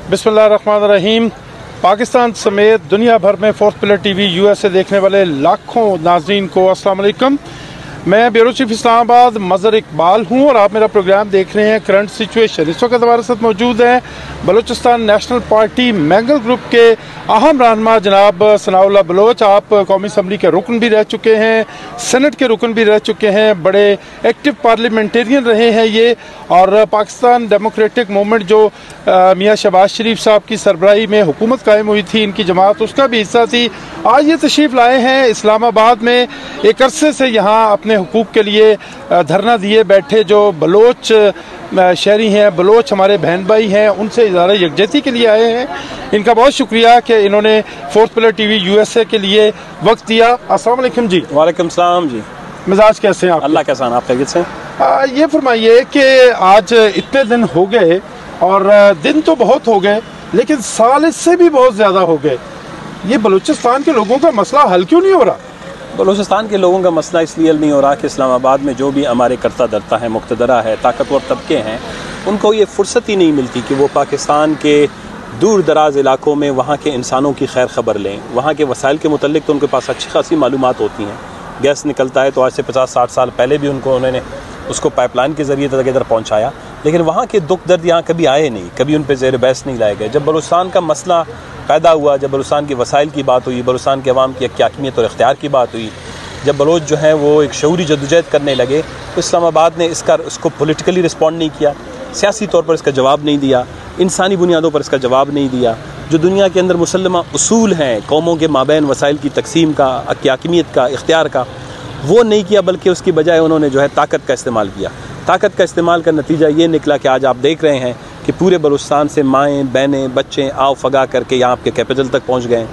बिस्मिल्लाहिर्रहमानिर्रहीम। पाकिस्तान समेत दुनिया भर में फोर्थ पिलर टीवी यूएसए देखने वाले लाखों नाजरीन को अस्सलाम वालेकुम। मैं ब्यूरो चीफ इस्लामाबाद मज़हर इकबाल हूँ और आप मेरा प्रोग्राम देख रहे हैं करंट सिचुएशन। इस वक्त हमारे साथ मौजूद हैं Balochistan national party mangle group के अहम रहनुमा जनाब सनाउल्लाह बलोच। आप कौमी असम्बली के रुकन भी रह चुके हैं, सेनेट के रुकन भी रह चुके हैं, बड़े एक्टिव पार्लियामेंटेरियन रहे हैं ये। और पाकिस्तान डेमोक्रेटिक मूवमेंट जो मियाँ शहबाज शरीफ साहब की सरबराही में हुकूमत कायम हुई थी, इनकी जमात उसका भी हिस्सा थी। आज ये तशरीफ़ लाए हैं इस्लामाबाद में। एक अरसे से यहाँ अपने हुकूक के लिए धरना दिए बैठे जो बलोच शहरी हैं, बलोच हमारे बहन भाई हैं, उनसे इज़हार यकजहती के लिए आए हैं। इनका बहुत शुक्रिया कि इन्होंने फोर्थ पिलर टीवी यूएसए के लिए वक्त दिया। अस्सलाम वालेकुम जी। वालेकुम सलाम जी। मिजाज कैसे हैं आप? अल्लाह का एहसान, आप खैरियत से? ये फरमाइए कि आज इतने दिन हो गए और दिन तो बहुत हो गए लेकिन साल इससे भी बहुत ज़्यादा हो गए, ये बलूचिस्तान के लोगों का मसला हल क्यों नहीं हो रहा? बलूचिस्तान के लोगों का मसला इसलिए हल नहीं हो रहा कि इस्लामाबाद में जो भी हमारे करता धरता है, मुक़्तदरा है, ताकतवर तबके हैं, उनको ये फुर्सत ही नहीं मिलती कि वो पाकिस्तान के दूर दराज इलाकों में वहाँ के इंसानों की खैर खबर लें। वहाँ के वसाइल के मुतल्लिक तो उनके पास अच्छी खासी मालूमात होती हैं। गैस निकलता है तो आज से 50-60 साल पहले भी उन्होंने उसको पाइपलाइन के ज़रिए तक इधर पहुँचाया, लेकिन वहाँ के दुख दर्द यहाँ कभी आए नहीं, कभी उन पर ज़ेर बहस नहीं लाए गए। जब बलूचिस्तान का मसला पैदा हुआ, जब बलूचिस्तान के वसाइल की बात हुई, बलूचिस्तान के अवाम की हकीमियत और इख्तियार की बात हुई, जब बलोच जो है वो एक शऊरी जद्दोजहद करने लगे, तो इस्लामाबाद ने उसको पॉलिटिकली रिस्पॉन्ड नहीं किया, सियासी तौर पर इसका जवाब नहीं दिया, इंसानी बुनियादों पर इसका जवाब नहीं दिया। जो दुनिया के अंदर मुसल्लमा उसूल हैं कौमों के माबैन वसाइल की तकसीम का, हकीमियत का, इख्तियार का, वो नहीं किया, बल्कि उसकी बजाय उन्होंने जो है ताकत का इस्तेमाल किया। ताकत का इस्तेमाल का नतीजा ये निकला कि आज आप देख रहे हैं कि पूरे बलूचिस्तान से माएँ बहनें बच्चे आओ फगा करके यहाँ आपके कैपिटल तक पहुँच गए।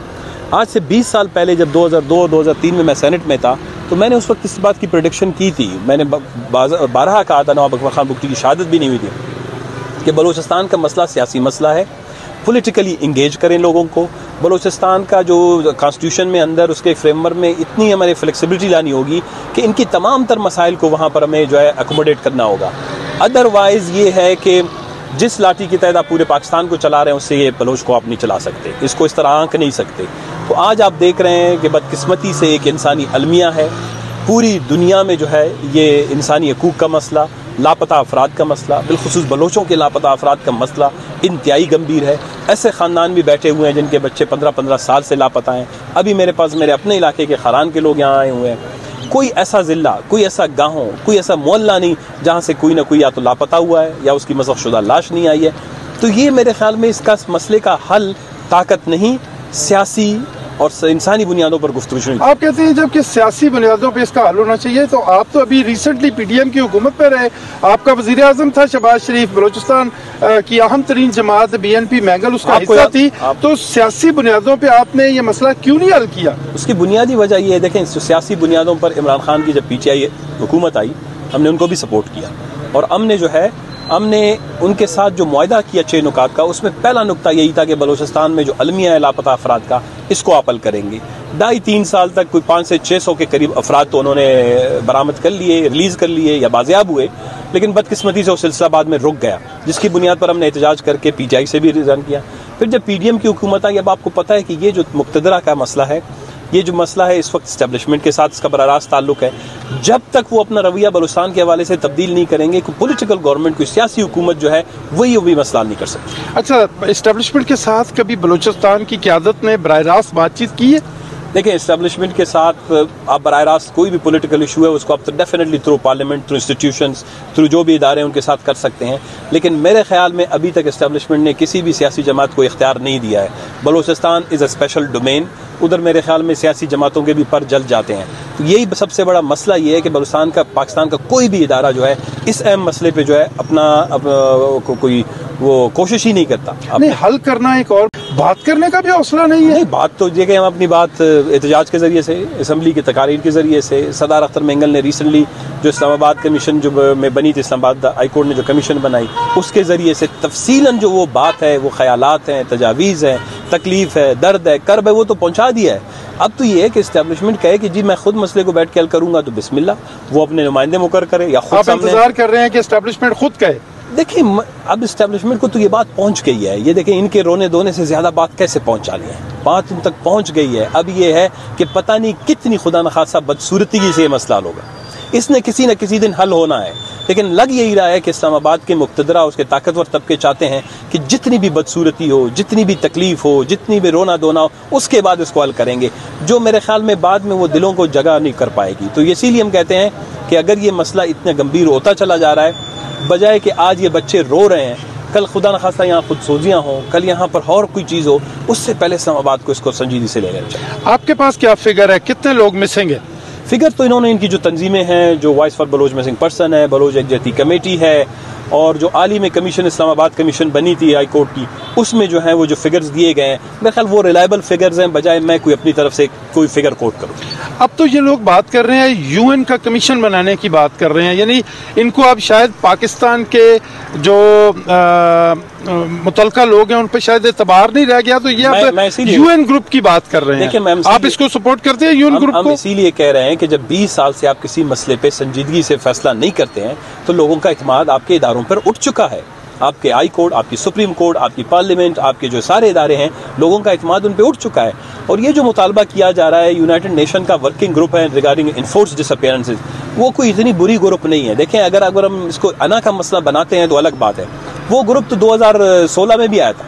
आज से 20 साल पहले जब 2002-2003 में मैं सेनेट में था, तो मैंने उस वक्त इस बात की प्रेडिक्शन की थी। मैंने 12 कहा था, नवाब अकबर खान बुगटी की शहादत भी नहीं हुई थी, कि बलूचिस्तान का मसला सियासी मसला है, पॉलिटिकली इंगेज करें लोगों को। बलूचिस्तान का जो कॉन्स्टिट्यूशन में अंदर उसके फ्रेमवर्क में इतनी हमारी फ्लेक्सिबिलिटी लानी होगी कि इनकी तमाम तर मसाइल को वहाँ पर हमें जो है अकोमोडेट करना होगा। अदरवाइज़ ये है कि जिस लाठी की तहत आप पूरे पाकिस्तान को चला रहे हैं, उससे ये बलोच को आप नहीं चला सकते, इसको इस तरह आंक नहीं सकते। तो आज आप देख रहे हैं कि बदकिस्मती से एक इंसानी अलमिया है पूरी दुनिया में, जो है ये इंसानी हकूक़ का मसला, लापता अफराद का मसला, बिलखुसूस बलोचों के लापता अफराद का मसला इंतहाई गंभीर है। ऐसे ख़ानदान भी बैठे हुए हैं जिनके बच्चे 15-15 साल से लापता हैं। अभी मेरे पास मेरे अपने इलाके के खारान के लोग यहाँ आए हुए हैं। कोई ऐसा ज़िला, कोई ऐसा गाँव, कोई ऐसा मोहल्ला नहीं जहाँ से कोई ना कोई या तो लापता हुआ है या उसकी मज़फ़शुदा लाश नहीं आई है। तो ये मेरे ख्याल में इसका मसले का हल ताकत नहीं, सियासी और इंसानी बुनियादों पर गुफ्तगू शुरू। आप कहते हैं जबकि सियासी बुनियादों पर इसका हल होना चाहिए, तो आप तो अभी रिसेंटली पीडीएम की हुकूमत पर रहे, आपका वज़ीर आज़म था शहबाज शरीफ, बलूचिस्तान की अहम तरीन जमात बीएनपी मैंगल उसका हिस्सा थी, तो सियासी बुनियादों पर आपने ये मसला क्यों नहीं हल किया? उसकी बुनियादी वजह ये है, देखें सियासी बुनियादों पर इमरान खान की जब पीटीआई हुकूमत आई, हमने उनको भी सपोर्ट किया और हमने उनके साथ जो मुआहदा किया 6 नुकात का, उसमें पहला नुकता यही था कि बलूचिस्तान में जो अलमिया है लापता अफराद का, इसको आप हल करेंगे। 2.5-3 साल तक कोई 500 से 600 के करीब अफराद तो उन्होंने बरामद कर लिए, रिलीज़ कर लिए या बाजियाब हुए, लेकिन बदकिस्मती से वो सिलसिला बाद में रुक गया, जिसकी बुनियाद पर हमने एहतजाज करके पीटीआई से भी रिजाइन किया। फिर जब पीडीएम की हुकूमत आई, अब आपको पता है कि ये जो मुक़्तदरा का मसला है, ये जो मसला है इस वक्त इस्टेब्लिशमेंट के साथ इसका बराह रास्त ताल्लुक है। जब तक वो अपना रवैया बलूचिस्तान के हवाले से तब्दील नहीं करेंगे, कोई पॉलिटिकल गवर्नमेंट, कोई सियासी हुकूमत जो है वही भी मसला नहीं कर सकती। अच्छा, इस्टेब्लिशमेंट के साथ कभी बलूचिस्तान की क़यादत ने बराह रास्त बातचीत की है? देखिए, इस्टेब्लिशमेंट के साथ आप बराह रास्त कोई भी पॉलिटिकल इशू है उसको आप तो definitely through parliament, through institutions, through जो भी इदारे हैं उनके साथ कर सकते हैं, लेकिन मेरे ख्याल में अभी तक इस्टेब्लिशमेंट ने किसी भी सियासी जमात को इख्तियार नहीं दिया है। Balochistan is a special domain, उधर मेरे ख्याल में सियासी जमातों के भी पर जल जाते हैं। तो यही सबसे बड़ा मसला ये है कि पाकिस्तान का कोई भी इदारा जो है इस अहम मसले पे जो है कोई वो कोशिश ही नहीं करता। नहीं, हल करना एक और बात करने का भी हौसला नहीं है। नहीं, बात तो ये कि हम अपनी बात एहतजाज के ज़रिए से, असम्बली की तकारीर के ज़रिए से, सदार अख्तर मैंगल ने रिसेंटली जो इस्लामाबाद कमीशन जो में बनी थी, इस्लामाबाद हाई कोर्ट ने जो कमीशन बनाई, उसके ज़रिए से तफसीलन जो वो बात है, वो ख्यालात हैं, तजावीज़ हैं, तकलीफ़ है, दर्द है, कर्ब है, वो तो पहुँचा दिया है। अब तो ये है कि इस्टेब्लिशमेंट कहे कि जी मैं खुद मसले को बैठ के हल करूँगा, तो बिस्मिल्लाह, वो अपने नुमाइंदे मुकर करे या खुद। आप इंतजार कर रहे हैं कि इस्टेब्लिशमेंट खुद कहे? देखिए अब इस्टेब्लिशमेंट को तो ये बात पहुंच गई है, ये देखें इनके रोने धोने से ज़्यादा बात कैसे पहुंचानी है, बात उन तक पहुंच गई है। अब ये है कि पता नहीं कितनी खुदा न खासा बदसूरती से ये मसला होगा, इसने किसी न किसी दिन हल होना है। लेकिन लग यही रहा है कि इस्लामाबाद के मुक़्तदरा, उसके ताकतवर तबके चाहते हैं कि जितनी भी बदसूरती हो, जितनी भी तकलीफ हो, जितनी भी रोना धोना हो, उसके बाद इसको हल करेंगे, जो मेरे ख्याल में बाद में वो दिलों को जगह नहीं कर पाएगी। तो इसीलिए हम कहते हैं कि अगर ये मसला इतना गंभीर होता चला जा रहा है, बजाय कि आज ये बच्चे रो रहे हैं, कल खुदा न खास्ता यहाँ खुदसोजियाँ हों, कल यहाँ पर और कोई चीज़ हो, उससे पहले इस्लामाबाद को इसको संजीदगी से ले लेना चाहिए। आपके पास क्या फिगर है, कितने लोग मिसिंग है? फिगर तो इन्होंने इनकी जो तंजीमें हैं, जो voice for Baloch missing person है, बलोच यकजहती कमेटी है, और जो आलिम कमीशन इस्लामाबाद कमीशन बनी थी हाई कोर्ट की, उसमें जो है वो जो फिगर्स दिए गए हैं, मेरे ख्याल वो रिलायबल फिगर्स हैं, बजाय मैं कोई अपनी तरफ से कोई फिगर कोट करूँ। अब तो ये लोग बात कर रहे हैं यूएन का कमीशन बनाने की बात कर रहे हैं, यानी इनको अब शायद पाकिस्तान के जो मुतलका लोग हैं उन पर शायद एतबार नहीं रह गया, तो ये अब यूएन ग्रुप की बात कर रहे हैं। आप इसको सपोर्ट करते हैं यूएन ग्रुप को? हम इसीलिए कह रहे हैं कि जब 20 साल से आप किसी मसले पे संजीदगी से फैसला नहीं करते हैं, तो लोगों का इत्मीनान आपके इदारों पर उठ चुका है। आपके हाई कोर्ट, आपकी सुप्रीम कोर्ट, आपकी पार्लियामेंट, आपके जो सारे इदारे हैं, लोगों का इत्मीनान उन पे उठ चुका है। और ये जो मुतालबा किया जा रहा है, यूनाइटेड नेशन का वर्किंग ग्रुप है रिगार्डिंग इन्फोर्स्ड डिसअपीयरेंसेस, वो कोई इतनी बुरी ग्रुप नहीं है। देखें, अगर हम इसको अना का मसला बनाते हैं तो अलग बात है। वो ग्रुप तो 2016 में भी आया था,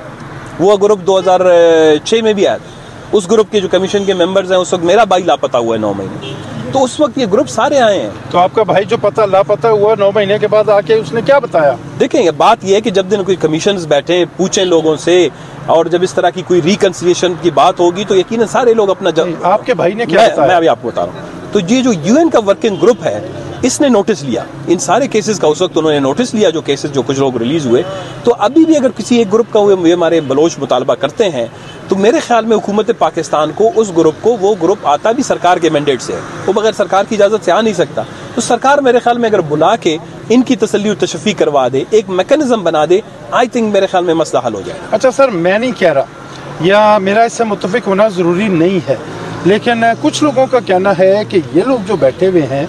वो ग्रुप 2006 में भी आया था। उस ग्रुप के जो कमीशन के मेंबर्स हैं, उस वक्त मेरा भाई लापता हुआ है 9 महीने, तो उस वक्त ये ग्रुप सारे आए हैं। तो आपका भाई जो लापता हुआ 9 महीने के बाद आके उसने क्या बताया? देखें, बात यह है कि जब दिन कोई कमीशंस बैठे, पूछें लोगों से, और जब इस तरह की कोई रिकंसिलिएशन की बात होगी तो यकीनन सारे लोग अपना आपके भाई ने क्या बताया? मैं अभी आपको बता रहा हूँ। तो ये जो यूएन का वर्किंग ग्रुप है, इसने नोटिस लिया इन सारे केसेस का। उस वक्त उन्होंने नोटिस लिया जो केसेस जो कुछ लोग रिलीज हुए। तो अभी भी अगर किसी एक ग्रुप का हुए हमारे बलोच मुतालबा करते हैं, तो मेरे ख्याल में हुकूमत पाकिस्तान को उस ग्रुप को, वो ग्रुप आता भी सरकार के मैंडेट से है, वो बगैर सरकार की इजाज़त से आ नहीं सकता। तो सरकार मेरे ख्याल में अगर बुला के इनकी तसल्ली और तशफ़ी करवा दे, एक मैकेनिज्म बना दे, आई थिंक मेरे ख्याल में मसला हल हो जाए। अच्छा सर, मैं नहीं कह रहा या मेरा इससे मुत्तफिक होना ज़रूरी नहीं है, लेकिन कुछ लोगों का कहना है कि ये लोग जो बैठे हुए हैं,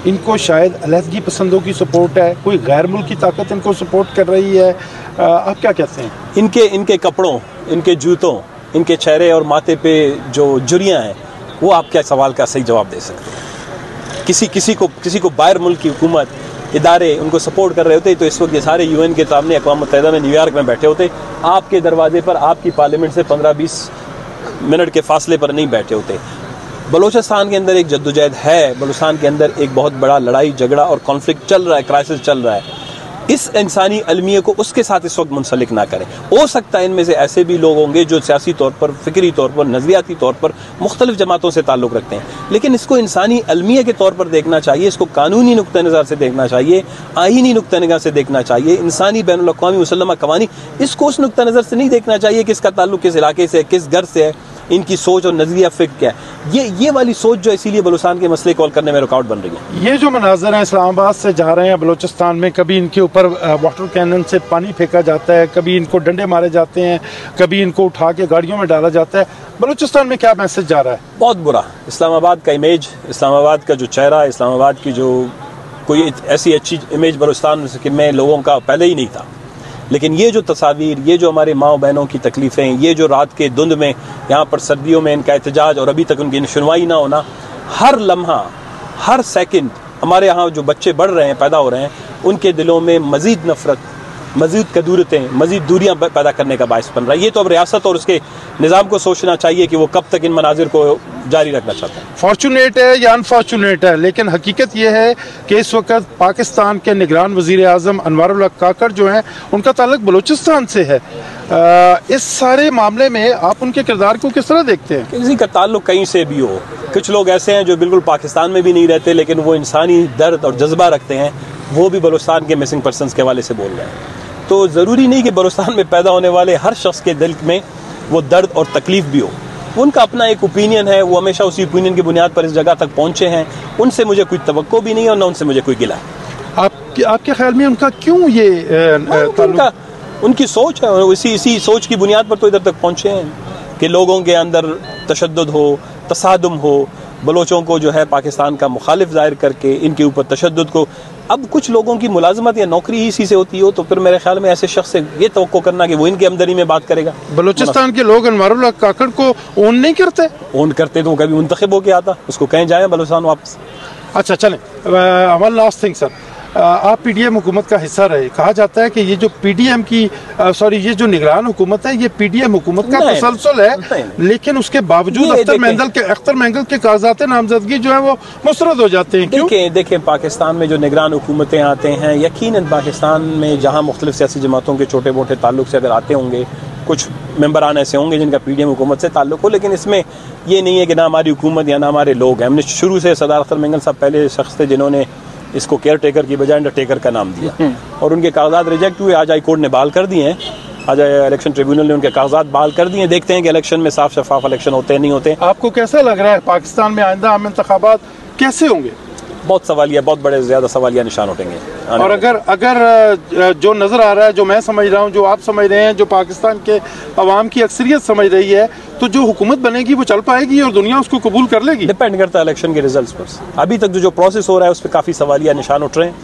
इनको शायद अलहदगी पसंदों की सपोर्ट है, कोई गैर मुल्की ताकत इनको सपोर्ट कर रही है। आप क्या कहते हैं? इनके कपड़ों, इनके जूतों, इनके चेहरे और माथे पे जो जुरियाँ हैं, वो आप क्या सवाल का सही जवाब दे सकते हैं? किसी को बाहर मुल्क की हुकूमत, इदारे उनको सपोर्ट कर रहे होते तो इस वक्त ये सारे यूएन के सामने अक़वाम मुत्तहिदा में न्यूयॉर्क में बैठे होते, आपके दरवाजे पर, आपकी पार्लियामेंट से 15-20 मिनट के फासले पर नहीं बैठे होते। बलोचिस्तान के अंदर एक जद्दोजहद है, बलूचिस्तान के अंदर एक बहुत बड़ा लड़ाई झगड़ा और कॉन्फ्लिक्ट चल रहा है, क्राइसिस चल रहा है। इस इंसानी अलमिया को उसके साथ इस वक्त मुंसलिक ना करें। हो सकता है इनमें से ऐसे भी लोग होंगे जो सियासी तौर पर, फिक्री तौर पर, नज़रियाती तौर पर मुख्तलिफ जमातों से ताल्लुक़ रखते हैं, लेकिन इसको इंसानी अलमिया के तौर पर देखना चाहिए, इसको कानूनी नुक्ता नज़र से देखना चाहिए, आईनी नुक्ता नज़र से देखना चाहिए, इंसानी बैनुल अक़वामी मुसल्लमा कवानी, इसको उस नुक्ता नज़र से नहीं देखना चाहिए कि इसका ताल्लुक़ किस इलाके से, किस घर से है, इनकी सोच और नजरिया फिक्र क्या है। ये वाली सोच जो इसीलिए बलूचिस्तान के मसले को हल करने में रुकावट बन रही है। ये जो मनाजर हैं इस्लामाबाद से जा रहे हैं बलूचिस्तान में, कभी इनके ऊपर वाटर कैनन से पानी फेंका जाता है, कभी इनको डंडे मारे जाते हैं, कभी इनको उठा के गाड़ियों में डाला जाता है। बलूचिस्तान में क्या मैसेज जा रहा है? बहुत बुरा। इस्लामाबाद का इमेज, इस्लामाबाद का जो चेहरा, इस्लामाबाद की जो कोई ऐसी अच्छी इमेज बलूचिस्तान में लोगों का पहले ही नहीं था। लेकिन ये जो तस्वीर, ये जो हमारे माँ बहनों की तकलीफ़ें, ये जो रात के धुंध में यहाँ पर सर्दियों में इनका एहतजाज और अभी तक उनकी सुनवाई ना होना, हर लम्हा, हर सेकंड हमारे यहाँ जो बच्चे बढ़ रहे हैं, पैदा हो रहे हैं, उनके दिलों में मज़ीद नफ़रत, मज़ीद कदूरतें, मज़ीद दूरियाँ पैदा करने का बायस बन रहा है। ये तो अब रियासत और उसके निज़ाम को सोचना चाहिए कि वो कब तक इन मनाजिर को जारी रखना चाहता है। फॉर्चुनेट है या अनफॉर्चुनेट है, लेकिन हकीकत यह है कि इस वक्त पाकिस्तान के निगरान वज़ीर आज़म अनवारुल हक काकड़ जो हैं, उनका ताल्लुक बलूचिस्तान से है। इस सारे मामले में आप उनके किरदार को किस तरह देखते हैं? किसी का ताल्लुक कहीं से भी हो, कुछ लोग ऐसे हैं जो बिल्कुल पाकिस्तान में भी नहीं रहते, लेकिन वो इंसानी दर्द और जज्बा रखते हैं, वो भी बलूचिस्तान के मिसिंग पर्सनस के हवाले से बोल रहे हैं। तो ज़रूरी नहीं कि बलूचिस्तान में पैदा होने वाले हर शख्स के दिल में वो दर्द और तकलीफ भी हो। उनका अपना एक ओपिनियन है, वो हमेशा उसी ओपिनियन की बुनियाद पर इस जगह तक पहुँचे हैं। उनसे मुझे कोई तवक्को भी नहीं है और ना उनसे मुझे कोई गिला है। आपके ख्याल में उनका क्यों ये उनकी सोच है, इसी सोच की बुनियाद पर तो इधर तक पहुँचे हैं कि लोगों के अंदर तशद्दुद हो, तसादुम हो, बलोचों को जो है पाकिस्तान का मुखालिफ ज़ाहिर करके इनके ऊपर तशद्दुद को अब कुछ लोगों की मुलाजमत या नौकरी ही इसी से होती हो, तो फिर मेरे ख्याल में ऐसे शख्स से ये तवक्को करना कि वो इनकी आमदनी में बात करेगा। बलूचिस्तान के लोग अनवारुल्लाह काकड़ को ओन नहीं करते? ओन करते तो कभी मुंतखब होके आता, उसको कहीं जाए बलूचिस्तान वापस। अच्छा चलें, वन लास्ट थिंग सर, आप पीडीएम हुकूमत का हिस्सा रहे। कहा जाता है कि ये जो पीडीएम की ये जो निगरान हुकूमत है, ये पीडीएम हुकूमत का तसलसल है, लेकिन उसके बावजूद अख्तर मेंगल के कागजात नामजदगी जो है वो मुस्तरद हो जाते हैं। देखें पाकिस्तान में जो निगरान हुकूमतें आते हैं, यकीनन पाकिस्तान में जहाँ मुख्तलिफ सियासी जमातों के छोटे मोटे ताल्लुक से अगर आते होंगे, कुछ मेंबरान ऐसे होंगे जिनका पीडीएम हुकूमत से ताल्लुक हो, लेकिन इसमें ये नहीं है कि ना हमारी हुकूमत या ना हमारे लोग हैं। हमने शुरू से सरदार अख्तर मेंगल साहब पहले शख्स थे जिन्होंने इसको केयर टेकर की बजाय अंडरटेकर का नाम दिया, और उनके कागजात रिजेक्ट हुए। आज हाई कोर्ट ने बहाल कर दिए हैं, आज इलेक्शन ट्रिब्यूनल ने उनके कागजात बहाल कर दिए। देखते हैं कि इलेक्शन में साफ शफाफ इलेक्शन होते हैं नहीं होते। आपको कैसा लग रहा है पाकिस्तान में आइंदा आम इंतखाबात कैसे होंगे? बहुत सवालिया, बहुत बड़े ज़्यादा सवालिया निशान उठेंगे। और अगर जो नज़र आ रहा है, जो मैं समझ रहा हूँ, जो आप समझ रहे हैं, जो पाकिस्तान के अवाम की अक्सरियत समझ रही है, तो जो हुकूमत बनेगी वो चल पाएगी और दुनिया उसको कबूल कर लेगी? डिपेंड करता है इलेक्शन के रिजल्ट्स पर। अभी तक जो प्रोसेस हो रहा है उस पर काफ़ी सवालिया निशान उठ रहे हैं,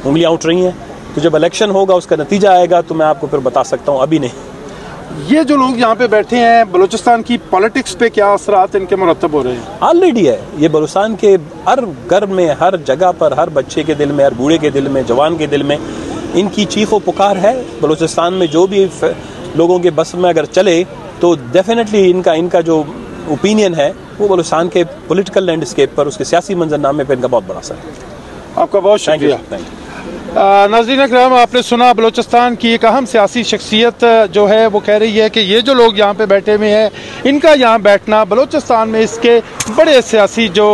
उंगलियाँ उठ रही हैं। तो जब इलेक्शन होगा, उसका नतीजा आएगा, तो मैं आपको फिर बता सकता हूँ, अभी नहीं। ये जो लोग यहाँ पे बैठे हैं, बलूचिस्तान की पॉलिटिक्स पे क्या असरात इनके मुरतब हो रहे हैं? ऑलरेडी है। ये बलूचिस्तान के हर घर में, हर जगह पर, हर बच्चे के दिल में, हर बूढ़े के दिल में, जवान के दिल में इनकी चीखो पुकार है। बलूचिस्तान में जो भी लोगों के बस में अगर चले तो डेफिनेटली इनका जो ओपिनियन है वो बलूचिस्तान के पॉलिटिकल लैंडस्केप पर, उसके सियासी मंजरनामे पर इनका बहुत बड़ा असर है। आपका बहुत शुक्रिया। नाज़रीन अकराम, आपने सुना बलूचिस्तान की एक अहम सियासी शख्सियत जो है वो कह रही है कि ये जो लोग यहाँ पे बैठे हुए हैं, इनका यहाँ बैठना बलूचिस्तान में इसके बड़े सियासी जो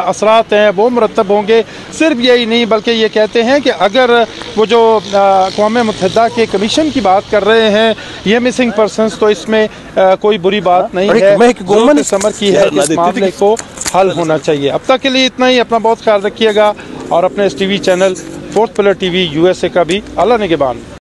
असरात हैं वो मुरतब होंगे। सिर्फ यही नहीं, बल्कि ये कहते हैं कि अगर वो जो अक़वाम मुत्तहिदा के कमीशन की बात कर रहे हैं, ये मिसिंग पर्सनस, तो इसमें कोई बुरी बात नहीं है। गवर्नमेंट समर की है, इस मामले को हल होना चाहिए। अब तक के लिए इतना ही। अपना बहुत ख्याल रखिएगा और अपने इस TV channel fourth pillar TV USA का भी अल्लाह निगहबान।